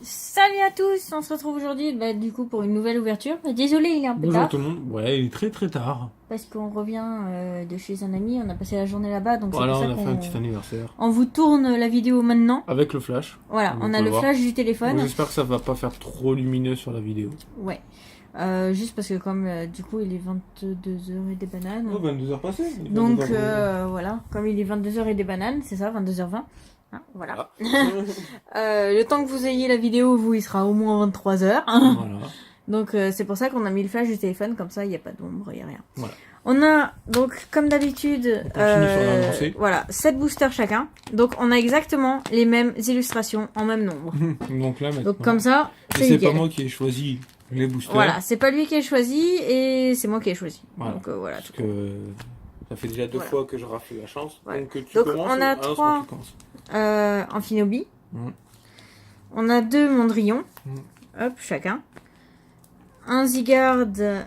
Salut à tous, on se retrouve aujourd'hui du coup pour une nouvelle ouverture. Désolé, il est un peu Bonjour tard. tout le monde. Ouais, il est très très tard. Parce qu'on revient de chez un ami, on a passé la journée là-bas, donc Voilà, c'est on pour a ça fait un qu'on petit anniversaire. on vous tourne la vidéo maintenant. Avec le flash. Voilà, Comme on vous a pouvez le voir. flash du Donc, téléphone. j'espère que ça va pas faire trop lumineux sur la vidéo. Ouais. Juste parce que comme du coup il est 22h et des bananes. Oh, 22h passées. Donc voilà, comme il est 22h et des bananes, c'est ça, 22h20. Hein, voilà. Le temps que vous ayez la vidéo, vous, il sera au moins 23h. Voilà. Donc c'est pour ça qu'on a mis le flash du téléphone, comme ça il n'y a pas d'ombre, il n'y a rien. Voilà. On a donc comme d'habitude On continue sur la lancée. voilà, 7 boosters chacun. Donc on a exactement les mêmes illustrations en même nombre. Donc là maintenant. Donc comme ça, c'est c'est nickel. pas moi qui ai choisi les boosters. Voilà, c'est pas lui qui ai choisi et c'est moi qui ai choisi. Voilà. Donc voilà. Parce que ça fait déjà deux fois que je rafle la chance. Voilà. Donc tu Donc, commences. on a non, 3 tu commences. Amphinobi. Mm. On a 2 Mondrion. Mm. Hop, chacun. Un Zygarde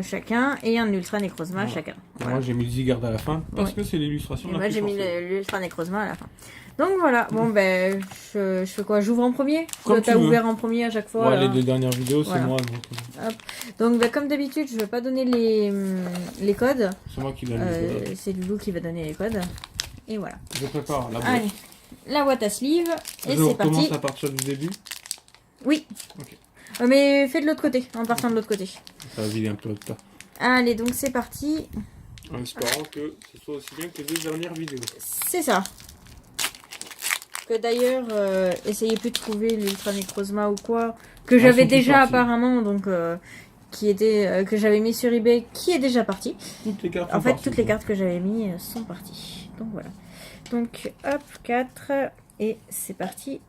chacun et un Ultra Necrozma chacun. Voilà. Moi j'ai mis le Zygarde à la fin parce que c'est l'illustration. Moi j'ai mis l'Ultra Necrozma à la fin. Donc voilà, bon ben je fais quoi? J'ouvre en premier? Comme t'as ouvert en premier à chaque fois. Ouais, les deux dernières vidéos c'est voilà. moi. Donc ben, comme d'habitude je vais pas donner les codes. C'est moi qui donne les codes. C'est Loulou qui va donner les codes. Et voilà. Je prépare la boîte. Allez, la boîte à sleeve et Je c'est parti. commence à partir du début. Oui. Ok. Mais fais de l'autre côté, en partant de l'autre côté. Ça va vider un peu de temps. Allez, donc c'est parti. En espérant que ce soit aussi bien que les deux dernières vidéos. C'est ça. Que d'ailleurs, essayez plus de trouver l'Ultra Necrozma ou quoi. Que j'avais déjà apparemment, donc qui était que j'avais mis sur eBay, qui est déjà parti. Toutes les cartes. En fait, toutes les cartes que j'avais mis sont parties. Donc voilà. Donc hop, 4 et c'est parti.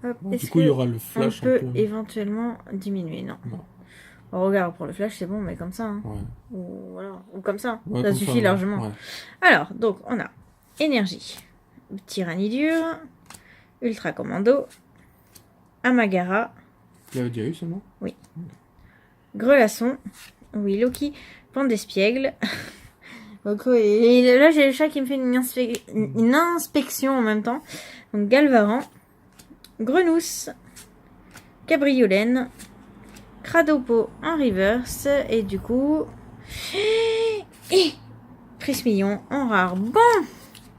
Hop, Du coup, il y aura le flash. On peut éventuellement diminuer, non. Oh, regarde, pour le flash, c'est bon, mais comme ça. Hein. Ouais. Ou, voilà. Ou comme ça. Ouais, ça comme suffit ça, largement. Ouais. Alors, donc, on a Énergie, Tyrannidure, Ultra Commando, Amagara. Il y avait déjà eu seulement? Oui. Grelasson. Oui, Loki. Pan d'Espiègle. Donc, et là, j'ai le chat qui me fait une inspection en même temps. Donc, Galvaran. Grenousse, Cabriolène, Cradopo en reverse, et du coup, et Prismillon en rare. Bon,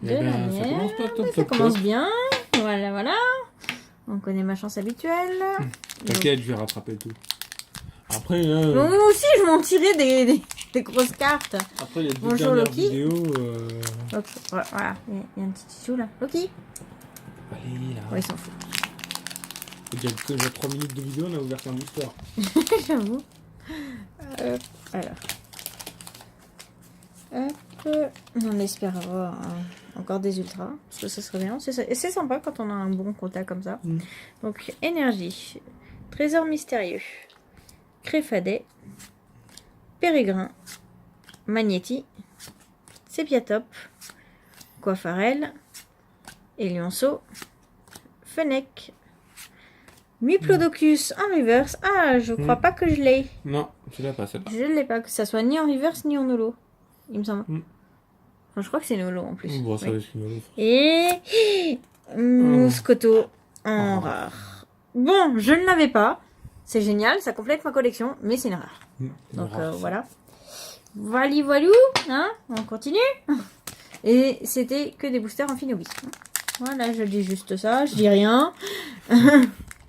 ça commence pas top, ça commence bien. Voilà, voilà. On connaît ma chance habituelle. T'inquiète, je vais rattraper tout. Après, donc, moi aussi, je m'en tirais des grosses cartes. Après, les deux Bonjour, dernières Loki. vidéos. Donc, voilà, il y a un petit tissou là. Loki. Allez, là. Ouais, il s'en fout. Il y a déjà 3 minutes de vidéo, on a ouvert un booster. J'avoue. Alors. Hop. On espère avoir encore des ultras. Parce que ça serait bien. C'est sympa quand on a un bon contact comme ça. Donc, énergie. Trésor mystérieux. Créfadet. Pérégrin. Magnéti. Sépiatop. Coiffarel. Elionceau. Fennec. Muplodocus en reverse. Ah, je crois pas que je l'ai. Non, tu l'as pas celle-là. Je l'ai pas, que ça soit ni en reverse ni en holo. Il me semble. Enfin, je crois que c'est une holo en plus. Bon, ça oui. reste une holo. Et Mouscoto en rare. Bon, je ne l'avais pas. C'est génial, ça complète ma collection, mais c'est une rare. Donc voilà. Voilou, hein, on continue. Et c'était que des boosters en Finobi. Voilà, je dis juste ça, je dis rien.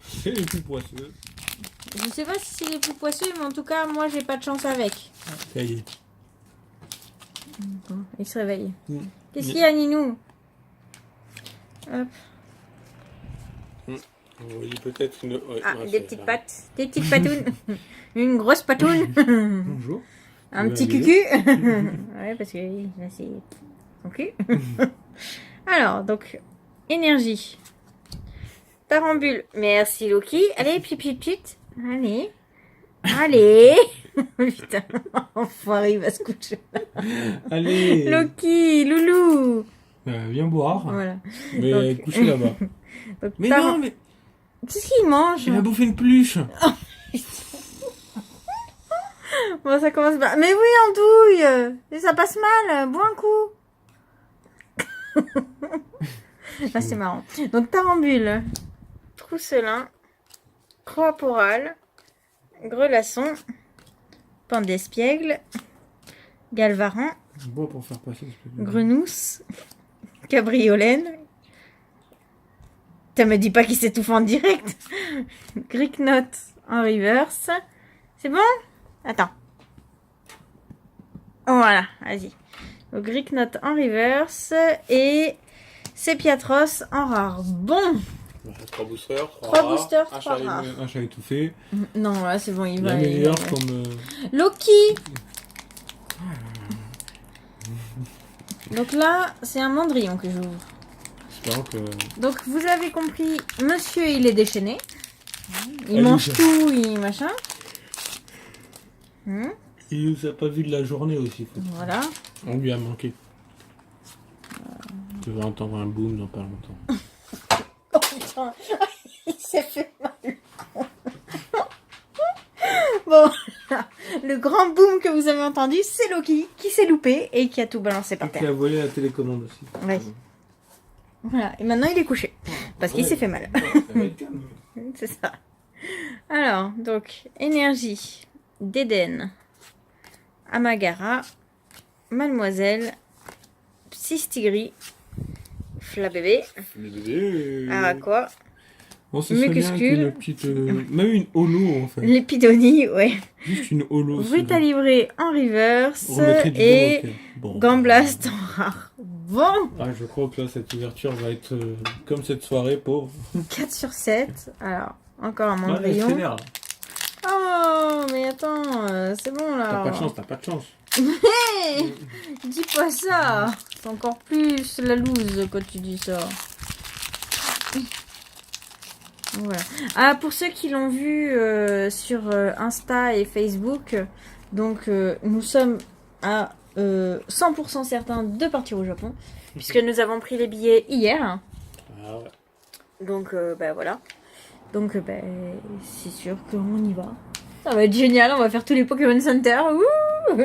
C'est les plus poisseux. Je sais pas si c'est les plus poisseux, mais en tout cas, moi, j'ai pas de chance avec. Ça y est. Bon, il se réveille. Qu'est-ce qu'il y a, Ninou? Hop. On voyait peut-être une... Ouais, Des petites pattes. Des petites patounes. Une grosse patoune. Bonjour. Un petit cucu. Ouais, parce que là, c'est son cul. Alors, donc, énergie. Tarambule. Merci, Loki. Allez, pip. Allez. Allez. Putain, enfoiré, il va se coucher. Allez. Loki, loulou. Viens boire. Voilà. Mais Donc... coucher là-bas. Mais non, mais... Qu'est-ce qu'il mange? Il a bouffé une peluche. Bon, ça commence bien. Mais oui, andouille. Et ça passe mal. Bois un coup. Ah, c'est marrant. Donc, Tarambule, Trousselin, Croix-Poral, Grelasson, Pan d'Espiègle, Galvaran, Bon pour faire passer. Grenousse, Cabriolène. Tu me dis pas qu'il s'étouffe en direct. Gricknote en reverse. C'est bon? Attends. Voilà, vas-y. Gricknote en reverse et Sepiatros en rare. Bon! 3 boosters, 3 boosters, 3 chalet, rares. un chalet étouffé. Non, là c'est bon, il Il y va. a meilleur comme. Loki! Donc là, c'est un mandrillon que j'ouvre. J'espère que. Donc vous avez compris, monsieur il est déchaîné. Il Allez, mange ça. tout, il machin. Il nous a pas vu de la journée aussi. Voilà. On lui a manqué. Tu vas entendre un boom dans pas longtemps. Oh putain, il s'est fait mal. Bon, le grand boom que vous avez entendu, c'est Loki qui s'est loupé et qui a tout balancé par Et qui terre. a volé la télécommande aussi. Ouais. Voilà, et maintenant il est couché parce qu'il Ouais. s'est fait mal. Ça va être calme. C'est ça. Alors, donc, énergie d'Éden, Amagara, Mademoiselle, Psystigri, Flabébé, Le bébé. Araquois, Bon, c'est bien Mucuscule. qu'une petite. Même une holo en fait. Lépidonie, ouais, Juste une holo. Brutalibré en reverse On remettrait du et bon, ok. Bon. Gamblast en rare. Bon, Ah, je crois que là, cette ouverture va être comme cette soirée, pauvre. 4 sur 7. Alors, encore un Ouais, elle mandrillon. s'énerve. Oh, mais attends, c'est bon là. T'as pas de chance, t'as pas de chance. Hey, dis pas ça. C'est encore plus la loose quand tu dis ça. Voilà. Ah, pour ceux qui l'ont vu sur Insta et Facebook, donc nous sommes à 100% certains de partir au Japon, puisque nous avons pris les billets hier. Ah ouais. Donc bah voilà. Donc bah, c'est sûr qu'on y va. Ça va être génial, on va faire tous les Pokémon Center. Ouh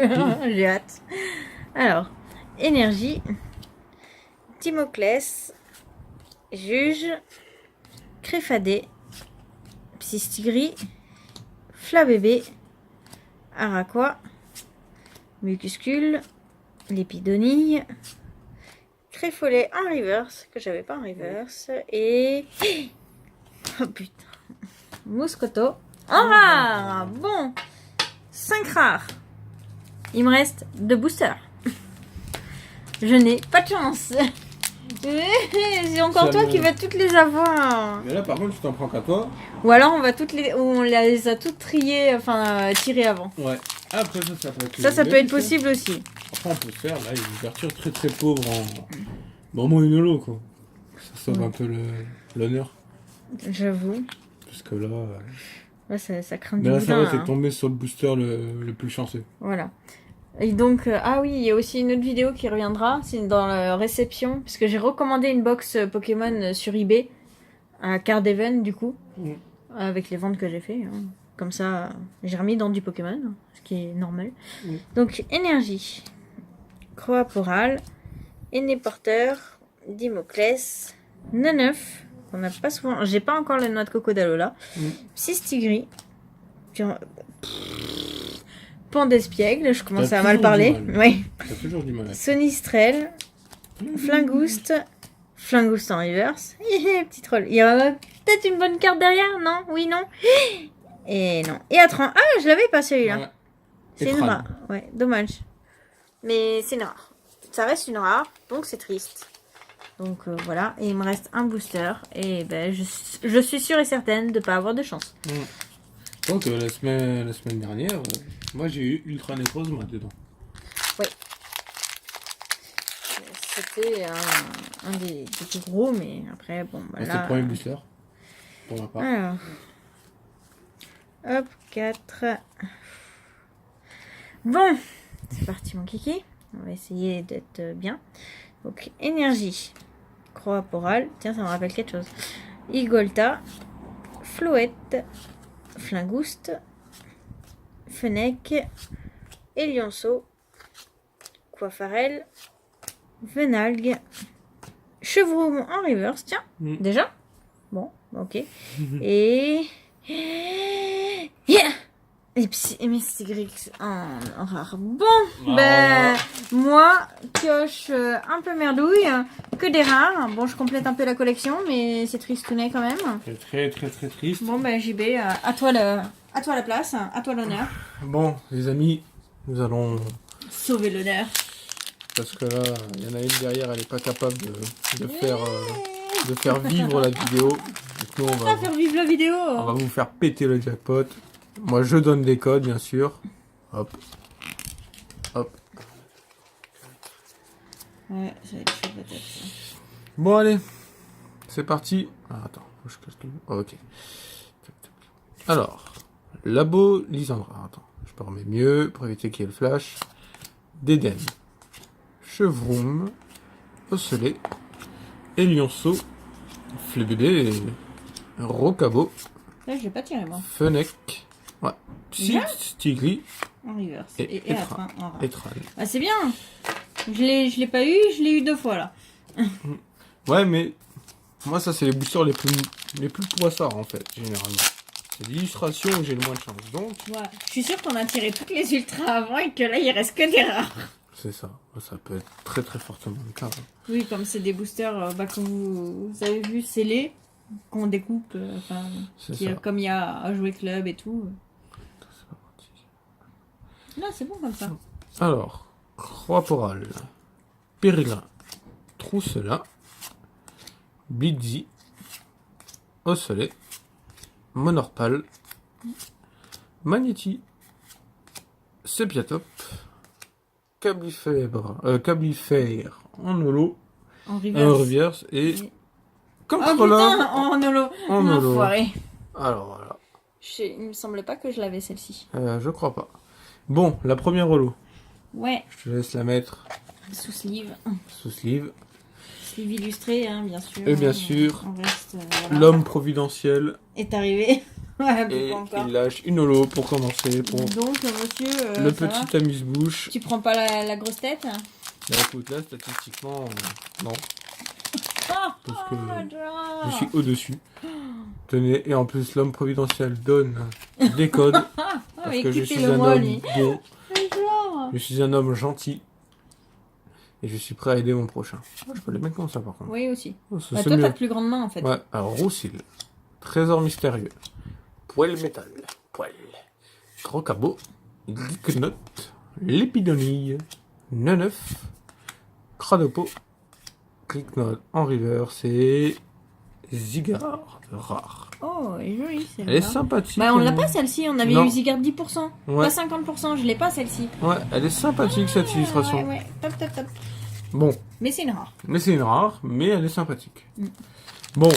j'ai hâte. Alors, énergie, Timoclès, Juge, Créfadé, Psystigri, Flabébé, Araquois, Mucuscule, Lépidonie, Créfolet en reverse, que j'avais pas en reverse, et... Oh putain. Mouscoto en rare. Bon, 5 rares. Il me reste 2 boosters. Je n'ai pas de chance. C'est encore Ça toi me- qui vas toutes les avoir. Mais là, par contre, tu t'en prends qu'à toi. Ou alors on va toutes les, on les a toutes triées, enfin tirées avant. Ouais. Après, ça peut être. Ça peut être possible aussi. Après, on peut faire là une ouverture très très pauvre en. Vraiment une holo, quoi. Ça sauve Ouais. un peu l'honneur. J'avoue. Parce que là. Ouais, ça craint Mais du là, ça boudin. va, t'es Hein. tombé sur le booster le plus chanceux. Voilà. Et donc, ah oui, il y a aussi une autre vidéo qui reviendra, c'est dans la réception, parce que j'ai recommandé une box Pokémon sur eBay, à Cardeven du coup, avec les ventes que j'ai fait. Hein. Comme ça, j'ai remis dans du Pokémon, ce qui est normal. Donc, énergie, Croaporal, Porteur, Dimoclès, Neneuf, on n'a pas souvent, j'ai pas encore la noix de cocodalo là, Psystigri, Pan d'Espiègle, je commence T'as à mal toujours parler. du mal. Oui. T'as toujours du mal. Sonistrel, Flingouste, Flingouste en reverse. Petit troll. Il y aura peut-être une bonne carte derrière, non? Oui, non? Et non. Et Atran. Ah, je l'avais pas celui-là. Ouais. C'est une Etran. rare. Ouais, dommage. Mais c'est une rare. Ça reste une rare, donc c'est triste. Donc voilà. Et il me reste un booster. Et ben, je suis sûre et certaine de pas avoir de chance. Donc la semaine dernière, moi j'ai eu Ultra Nécrose moi dedans. C'était un des plus gros, mais après, bon, bah C'était là... le premier booster. Pour ma part. Alors, hop, 4. Bon, c'est parti mon kiki. On va essayer d'être bien. Donc, énergie, Croaporal. Tiens, ça me rappelle quelque chose. Igolta, Floette, Flingouste, Fennec, Elionceau, Coiffarel, Venalgue, Chevroux en reverse, tiens, déjà. Bon, ok. Et... Yeah. Et MSTGX en rare. Bon, ben, moi, pioche un peu merdouille, que des rares. Bon, je complète un peu la collection, mais c'est tristounet quand même. C'est très très très triste. Bon, ben, JB, à toi la place, à toi l'honneur. Bon, les amis, nous allons... Sauver l'honneur. Parce que là, il y en a une derrière, elle est pas capable de faire vivre la vidéo. Donc nous, On va faire vivre la vidéo. on va vous faire péter le jackpot. Moi, je donne des codes, bien sûr. Hop. Hop. Ouais, ça va être chaud peut-être. Bon, allez. C'est parti. Ah, attends, faut que je casse le... Oh, ok. Alors, Labo Lisandra. Attends, je peux remettre mieux pour éviter qu'il y ait le flash. Déden. Chevroum. Osselet. Elionceau. Flébébé. Rocabo. Là, je l'ai pas tiré, moi. Fennec. Ouais. Stigli. En reverse. Et à la fin, en rare. Etran. Ah, c'est bien. Je l'ai pas eu, je l'ai eu 2 fois, là. Ouais, mais moi, ça, c'est les boosters les plus poissards, en fait, généralement. C'est l'illustration où j'ai le moins de chance. Donc, Ouais. Je suis sûre qu'on a tiré toutes les ultras avant et que là, il reste que des rares. c'est ça. Ça peut être très très fortement le cas. Oui, comme c'est des boosters, comme vous avez vu, scellés, qu'on découpe, C'est ça. comme il y a à jouer club et tout. Là, c'est bon comme ça. Alors, Croix-Poral, Périgrin, Trousselin, Blitzy, Osselet, Monorpal, Magnéti, Sepiatop, Cablifère en holo, En en reverse. reverse et Oh Contrôleur putain, en holo. en holo. Enfoiré. Alors voilà, Il me semble pas que je l'avais celle-ci. je crois pas. Bon, la première holo, Ouais, je te laisse la mettre sous sleeve. sous sleeve. Sleeve illustré, hein, bien sûr. Et bien sûr, On reste, voilà. l'homme providentiel. Est arrivé. Ouais, Et pas encore. il lâche une holo pour commencer, pour Donc, monsieur, le ça va petit amuse-bouche. Tu prends pas la grosse tête? Bah écoute, là, statistiquement, non. Ah, Parce que ah, je suis au-dessus. Tenez, et en plus, l'homme providentiel donne des codes. Parce mais que je suis écoutez-le un moi, homme lui. bon. Genre. Je suis un homme gentil. Et je suis prêt à aider mon prochain. Ah, je peux les mettre comme ça, par contre. Oui, aussi. Oh, ça, Bah, c'est toi, mieux. t'as de plus grandes mains, en fait. Ouais, alors, Roussil. Trésor mystérieux. Poil métal. Poil. Gros cabot. Geeknote. Lépidonille. Neneuf. Cradopo. Clicknote en reverse et Zigard rare. Oh, elle est jolie, Elle celle-là. est sympathique. Bah, on l'a hein. pas, celle-ci. On avait Non. eu Zigard 10%. Ouais. Pas 50%. Je l'ai pas, celle-ci. Ouais, elle est sympathique cette illustration. Ouais. Top, top, top. Bon, Mais c'est une rare. mais c'est une rare, mais elle est sympathique. Mm. Bon,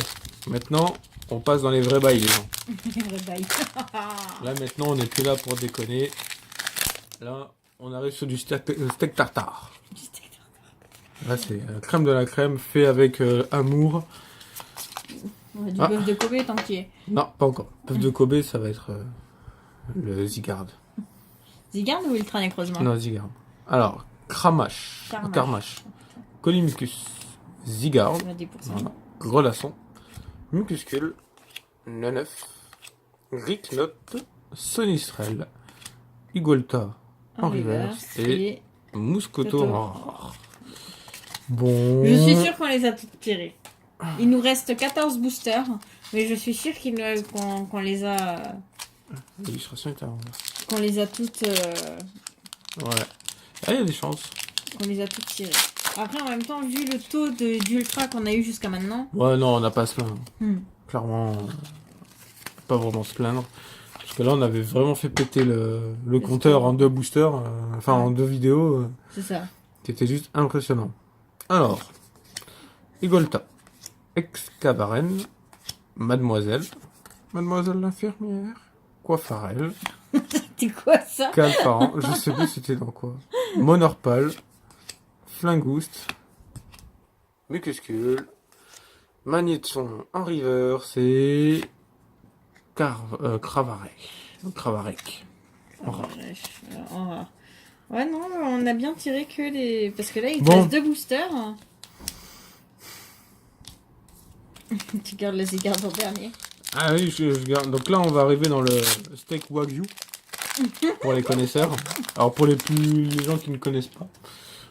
maintenant, on passe dans les vrais bails, les gens. Vrai bail. Là, maintenant, on n'est plus là pour déconner. Là, on arrive sur du steak tartare. Là, c'est la crème de la crème, fait avec amour. On a du Ah. bœuf de Kobe tant qu'il y est. Non, pas encore. Bœuf de Kobe, ça va être le Zigard. Zigard ou Ultra Necrozement? Non, Zigard. Alors, Cramache. Carmache. Carmache. Colimicus. Zigard. On a 10%. Voilà. Grelasson. Mucuscule. Neneuf. Ricnote. Sonistrel. Igolta. En reverse. Et Mouscoto Coto. en rare. Bon. Je suis sûre qu'on les a toutes tirées. Il nous reste 14 boosters, mais je suis sûre qu'on les a L'illustration est à l'envers. qu'on les a toutes Ouais. Ah, il y a des chances. qu'on les a toutes tirées. Après, en même temps, vu le taux d'ultra qu'on a eu jusqu'à maintenant, Ouais, non, on n'a pas à se plaindre. hmm, Clairement, pas vraiment se plaindre. Parce que là, on avait vraiment fait péter le compteur en 2 boosters, en 2 vidéos, c'est ça. qui était juste impressionnant. Alors, Igolta, Excavaren, Mademoiselle l'infirmière, Coiffarel, C'est quoi ça? Calparan, je sais plus c'était dans quoi, Monorpal, Flingouste, Mucuscule, Magnéton en reverse et Cravarec. En rare. En rare. Ouais, non, on a bien tiré que les. Parce que là, il te Bon. reste 2 boosters. Tu gardes le cigare pour dernier. Ah oui, je garde. Donc là, on va arriver dans le steak Wagyu. Pour les connaisseurs. Alors pour les gens qui ne connaissent pas.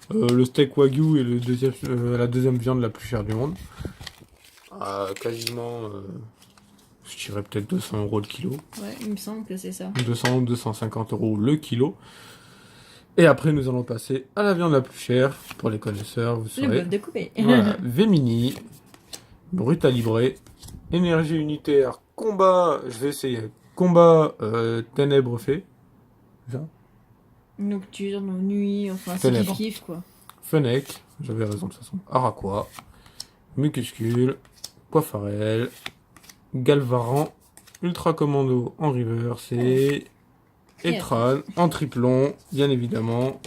Le steak Wagyu est la deuxième viande la plus chère du monde. Quasiment, je dirais peut-être 200 € le kilo. Ouais, il me semble que c'est ça. 200 ou 250 € le kilo. Et après, nous allons passer à la viande la plus chère. Pour les connaisseurs, vous Le saurez. bœuf de coupé. Voilà. Vemini, brut à livrer, énergie unitaire, combat, je vais essayer. Combat, ténèbres fait. Ça. Nocturne, nuit, enfin c'est Ténèbres. kiff quoi. Fennec, j'avais raison de toute façon. Araquois, Mucuscule, Poifarel, Galvaran, Ultra Commando en reverse et Etran en triplon, bien évidemment.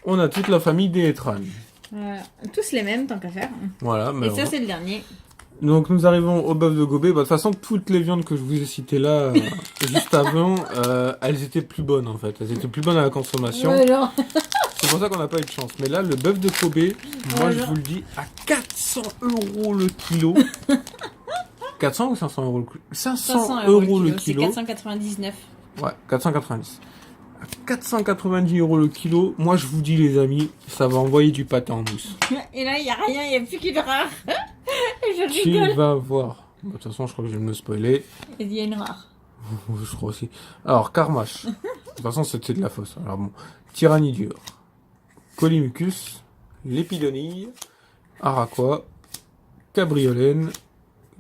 On a toute la famille des Etran. Voilà. Tous les mêmes tant qu'à faire. Voilà, mais Et ça c'est le dernier. donc nous arrivons au bœuf de Gobé. Bah, de toute façon, toutes les viandes que je vous ai citées là, juste avant, elles étaient plus bonnes en fait. Elles étaient plus bonnes à la consommation. Ouais, genre. C'est pour ça qu'on n'a pas eu de chance. Mais là, le bœuf de Kobe, moi Ouais, je genre. vous le dis, à 400 € le kilo. 400 ou 500 € le kilo 500 € le C'est kilo. 499. Ouais, 490. À 490 € le kilo, moi je vous dis les amis, ça va envoyer du pâté en mousse. Et là, il n'y a rien, il n'y a plus qu'une rare. Je Tu rigole. vas voir. De toute façon, je crois que je vais me spoiler. Il y a une rare. Je crois aussi. Alors, Karmash. De toute façon, c'était de la fausse. Alors bon. Tyrannidur. Colimucus. Lépidonille. Araquois. Cabriolène.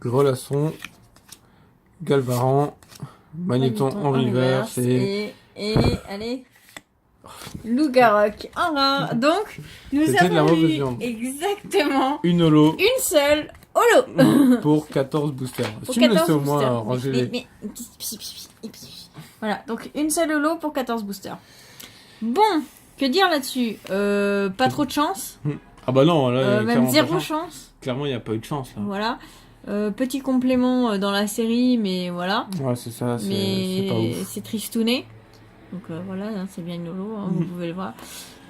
Grelasson. Galvaran. Magnéton en reverse. Et Et allez. Loup-garok en rare. Donc, nous C'était de la avons mauvaise eu viande. exactement une holo une seule holo. pour 14 boosters. Pour Tu me 14 laisses au moins boosters. ranger les... Mais, voilà, donc une seule holo pour 14 boosters. Bon, que dire là-dessus Pas trop de chance. Ah bah non, là, il y a Même clairement zéro pas de chance. chance. Clairement, il n'y a pas eu de chance. Là. Voilà. Petit complément dans la série, mais voilà. Ouais, c'est ça, c'est pas Mais ouf. c'est tristouné. Donc voilà, hein, c'est bien une holo, hein, vous pouvez le voir.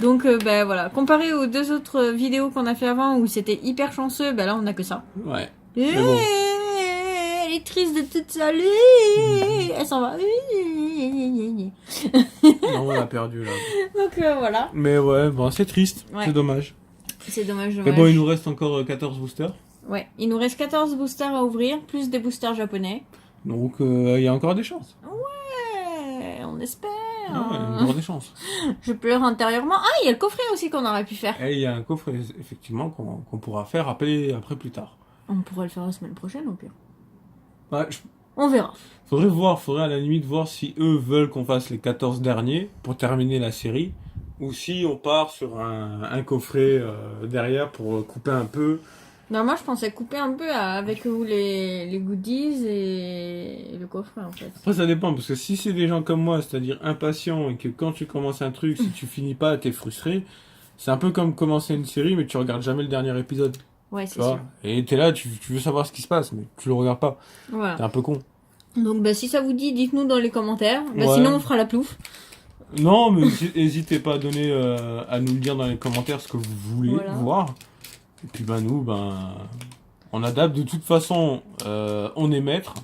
Donc ben voilà, comparé aux deux autres vidéos qu'on a fait avant où c'était hyper chanceux, ben là on a que ça. Ouais. Eh, bon. Elle est triste de toute sa vie. Elle s'en va. Non, on a perdu là. Donc voilà. Mais ouais, bon, c'est triste. Ouais. C'est dommage. C'est dommage, Mais dommage. bon, il nous reste encore 14 boosters. Ouais, il nous reste 14 boosters à ouvrir, plus des boosters japonais. Donc, il y a encore des chances. Ouais, on espère. Ouais, il y a encore des chances. Je pleure intérieurement. Ah, il y a le coffret aussi qu'on aurait pu faire. Et il y a un coffre, effectivement, qu'on pourra faire après plus tard. On pourra le faire la semaine prochaine au pire. Ouais, On verra. faudrait à la limite voir si eux veulent qu'on fasse les 14 derniers pour terminer la série. Ou si on part sur un coffret derrière pour couper un peu. Non, moi je pensais couper un peu avec vous les goodies et le coffret en fait. Après, ça dépend, parce que si c'est des gens comme moi, c'est-à-dire impatients, et que quand tu commences un truc, si tu finis pas, t'es frustré, c'est un peu comme commencer une série, mais tu regardes jamais le dernier épisode. Ouais, Tu c'est vois sûr. Et t'es là, tu veux savoir ce qui se passe, mais tu le regardes pas. T'es Voilà. un peu con. Donc bah, si ça vous dit, dites-nous dans les commentaires. Bah, Ouais. sinon on fera la plouffe. Non, mais n'hésitez pas à donner, à nous le dire dans les commentaires ce que vous voulez Voilà. voir. Et puis nous, on adapte. De toute façon, on est maître.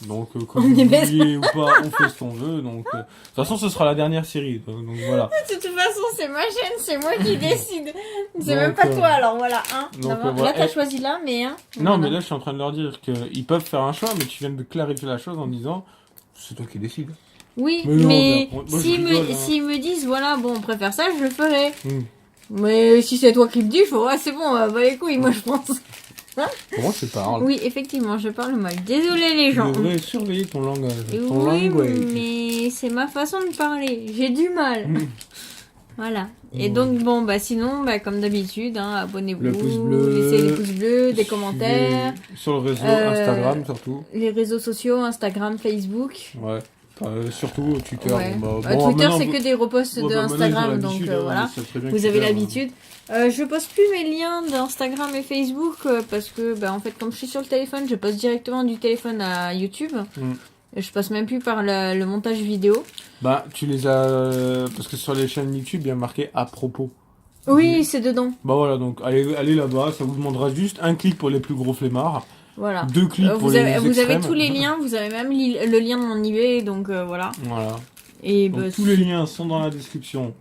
Donc, que On vous est maître. vouliez ou pas, on fait ce qu'on veut. Donc, de toute façon, ce sera la dernière série. Donc voilà. De toute façon, c'est ma chaîne, c'est moi qui décide. C'est Donc, même pas toi, alors voilà. Hein. donc, D'abord, voilà. là, t'as choisi là, mais... Hein, Non, voilà. mais là, je suis en train de leur dire qu'ils peuvent faire un choix, mais tu viens de clarifier la chose en disant, c'est toi qui décides. Oui, Mais non, mais moi, je s'ils rigole, me, hein. s'ils me disent, voilà, bon, on préfère ça, je le ferai. Hmm. Mais si c'est toi qui me dis, je fais, ouais, c'est bon, bah les couilles, moi je pense. Comment tu parles? Oui, effectivement, je parle mal. Désolé les Tu gens. devrais surveiller ton langage. Ton Oui, language. mais c'est ma façon de parler. J'ai du mal. Hmm. Voilà. Et Ouais. donc, bon, bah sinon, bah, comme d'habitude, hein, abonnez-vous, Le pouce bleu. laissez des pouces bleus, des commentaires, Sur le réseau, Instagram surtout. les réseaux sociaux, Instagram, Facebook. Ouais. Surtout Twitter. Ouais. Bon, Twitter, maintenant, c'est que des reposts ouais, de maintenant, ils ont Instagram, donc l'habitude, hein, voilà. ils savent très bien que Vous avez Twitter, l'habitude. Je poste plus mes liens d'Instagram et Facebook parce que, bah, en fait, comme je suis sur le téléphone, je poste directement du téléphone à YouTube. Mm. Et je passe même plus par le montage vidéo. Bah, tu les as. Parce que sur les chaînes YouTube, il y a marqué à propos. Oui, c'est dedans. Bah voilà, donc allez là-bas, ça vous demandera juste un clic pour les plus gros flemmards, Voilà. 2 clics pour Vous les avez extrêmes. tous les liens, vous avez même le lien de mon eBay, donc voilà. Voilà. Et Donc bah, tous les liens sont dans la description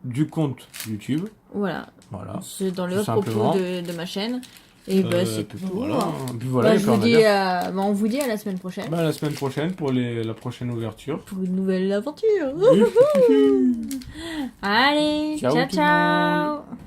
du compte YouTube. Voilà. Voilà. C'est dans le Tout propos simplement. de ma chaîne. Et bah, c'est Puis tout. voilà. Hein. Puis voilà, Bah, et je puis vous on va dis, dire- on vous dit à la semaine prochaine. Bah, la semaine prochaine pour la prochaine ouverture. Pour une nouvelle aventure. Oui. Allez, Ciao, ciao, tout le monde. ciao.